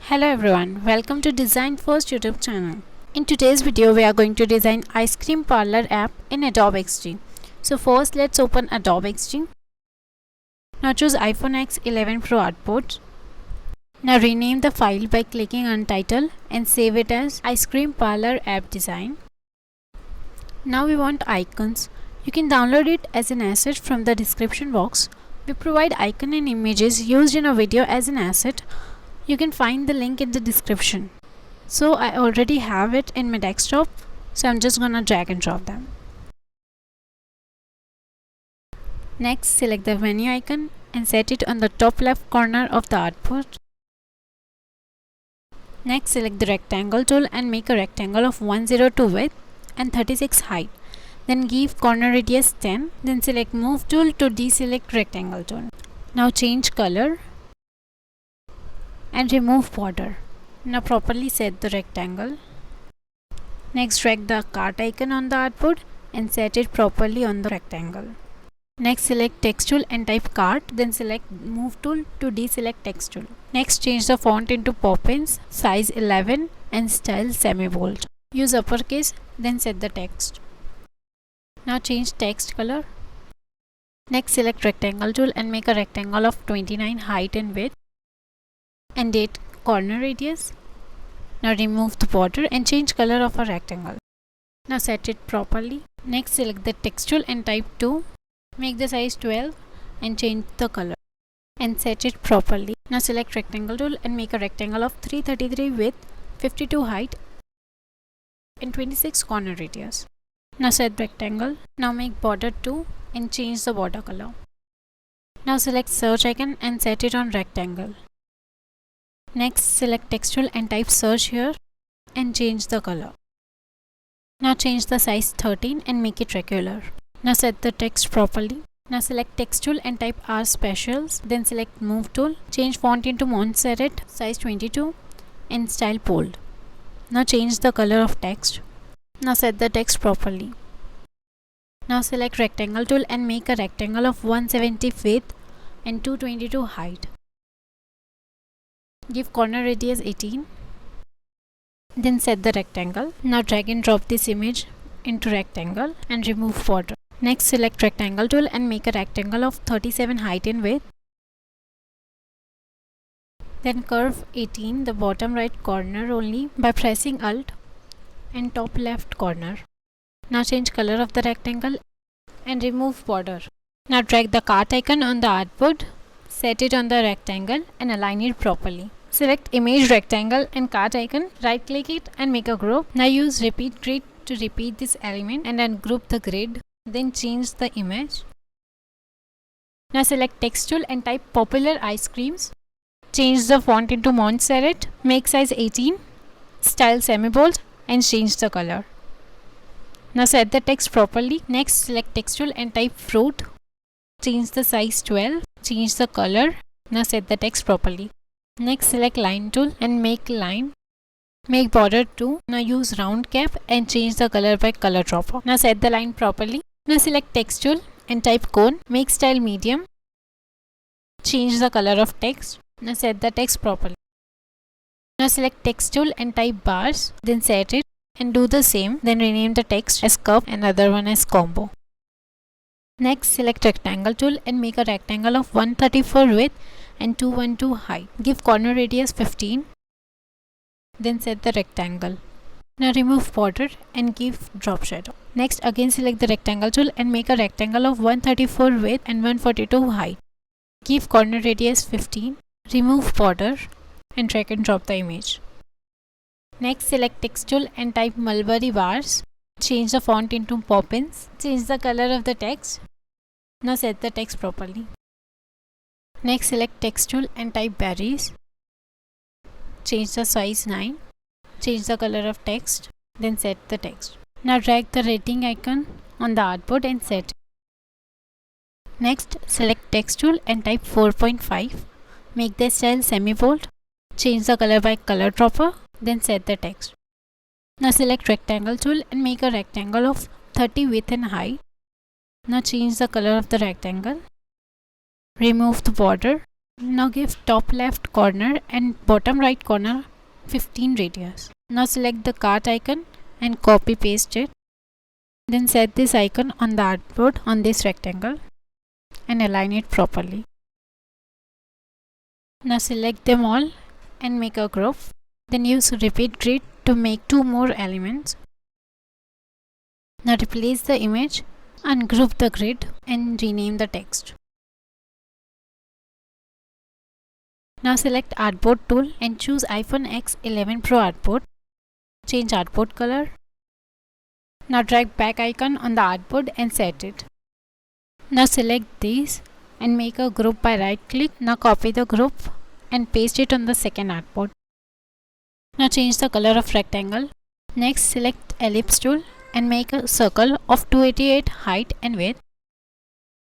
Hello everyone, welcome to Design First YouTube channel. In today's video, we are going to design Ice Cream Parlor app in Adobe XD. So first, let's open Adobe XD. Now choose iPhone X11 Pro Artboard. Now rename the file by clicking on title and save it as Ice Cream Parlor app design. Now we want icons. You can download it as an asset from the description box. We provide icon and images used in a video as an asset. You can find the link in the description. So I already have it in my desktop, so I'm just gonna drag and drop them. Next, select the menu icon and set it on the top left corner of the artboard. Next, select the rectangle tool and make a rectangle of 102 width and 36 height. Then give corner radius 10. Then select move tool to deselect rectangle tool. Now change color and remove border. Now properly set the rectangle. Next, drag the cart icon on the artboard and set it properly on the rectangle. Next, select text tool and type cart, then select move tool to deselect text tool. Next, change the font into Poppins, size 11 and style semi-bold. Use uppercase, then set the text. Now change text color. Next, select rectangle tool and make a rectangle of 29 height and width and 8 corner radius. Now remove the border and change color of a rectangle. Now set it properly. Next, select the text tool and type 2. Make the size 12 and change the color and set it properly. Now select rectangle tool and make a rectangle of 333 width, 52 height and 26 corner radius. Now set rectangle. Now make border 2 and change the border color. Now select search icon and set it on rectangle. Next, select text tool and type search here and change the color. Now change the size 13 and make it regular. Now set the text properly. Now select text tool and type R specials. Then select move tool. Change font into Montserrat, size 22 and style bold. Now change the color of text. Now set the text properly. Now select rectangle tool and make a rectangle of 170 width and 222 height. Give corner radius 18. Then set the rectangle. Now drag and drop this image into rectangle and remove border. Next, select rectangle tool and make a rectangle of 37 height and width. Then curve 18 the bottom right corner only by pressing Alt and top left corner. Now change color of the rectangle and remove border. Now drag the cart icon on the artboard, set it on the rectangle and align it properly. Select image rectangle and cart icon, right click it and make a group. Now use repeat grid to repeat this element and ungroup the grid. Then change the image. Now select text tool and type popular ice creams. Change the font into Montserrat, make size 18, style semi-bold and change the color. Now set the text properly. Next, select text tool and type fruit. Change the size 12, change the color. Now set the text properly. Next, select line tool and make line. Make border 2. Now use round cap and change the color by color dropper. Now set the line properly. Now select text tool and type cone. Make style medium. Change the color of text. Now set the text properly. Now select text tool and type bars. Then set it and do the same. Then rename the text as cup and other one as combo. Next, select rectangle tool and make a rectangle of 134 width and 212 height. Give corner radius 15. Then set the rectangle. Now remove border and give drop shadow. Next, again select the rectangle tool and make a rectangle of 134 width and 142 height. Give corner radius 15. Remove border and drag and drop the image. Next, select text tool and type mulberry bars. Change the font into Poppins. Change the color of the text. Now set the text properly. Next, select text tool and type berries. Change the size 9. Change the color of text. Then set the text. Now drag the rating icon on the artboard and set. Next, select text tool and type 4.5. Make the style semi-bold. Change the color by color dropper. Then set the text. Now select rectangle tool and make a rectangle of 30 width and height. Now change the color of the rectangle. Remove the border Now give top left corner and bottom right corner 15 radius. Now select the cart icon and copy paste it. Then set this icon on the artboard on this rectangle and align it properly. Now select them all and make a group. Then use repeat grid to make 2 more elements. Now replace the image, ungroup the grid and rename the text. Now select Artboard tool and choose iPhone X11 Pro Artboard. Change artboard color. Now drag back icon on the artboard and set it. Now select these and make a group by right click. Now copy the group and paste it on the second artboard. Now change the color of rectangle. Next select ellipse tool and make a circle of 288 height and width.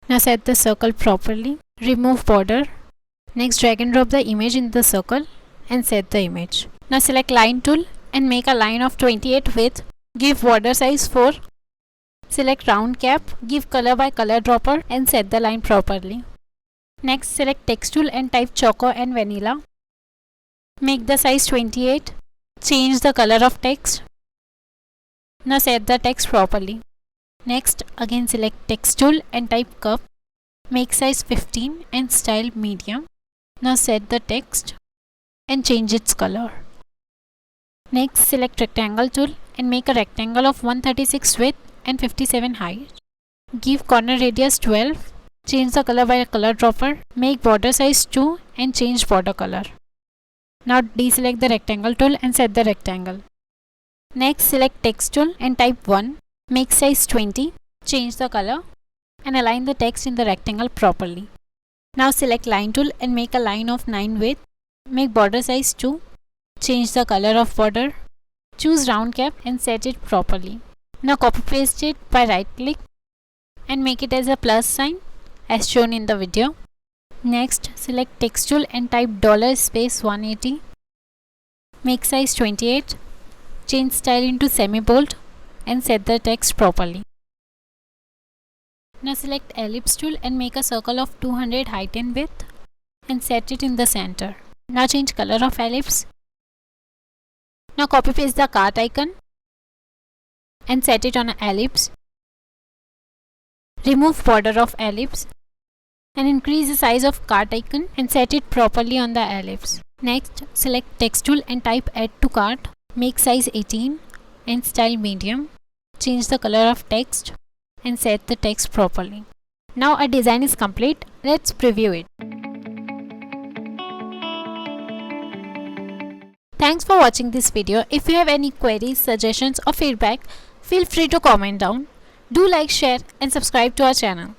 Now set the circle properly. Remove border. Next drag and drop the image in the circle and set the image. Now select line tool and make a line of 28 width. Give border size 4. Select round cap, give color by color dropper and set the line properly. Next select text tool and type choco and vanilla. Make the size 28. Change the color of text. Now set the text properly. Next again select text tool and type cup. Make size 15 and style medium. Now set the text and change its color. Next select rectangle tool and make a rectangle of 136 width and 57 height. Give corner radius 12. Change the color by a color dropper. Make border size 2 and change border color. Now deselect the rectangle tool and set the rectangle. Next select text tool and type 1. Make size 20. Change the color and align the text in the rectangle properly. Now select line tool and make a line of 9 width. Make border size 2. Change the color of border. Choose round cap and set it properly. Now copy paste it by right click and make it as a plus sign as shown in the video. Next select text tool and type $180. Make size 28. Change style into semi-bold and set the text properly. Now select ellipse tool and make a circle of 200 height and width and set it in the center. Now change color of ellipse. Now copy paste the cart icon and set it on an ellipse. Remove border of ellipse and increase the size of cart icon and set it properly on the ellipse. Next select text tool and type add to cart. Make size 18 and style medium. Change the color of text and set the text properly. Now our design is complete. Let's preview it. Thanks for watching this video. If you have any queries, suggestions or feedback, feel free to comment down. Do like, share and subscribe to our channel.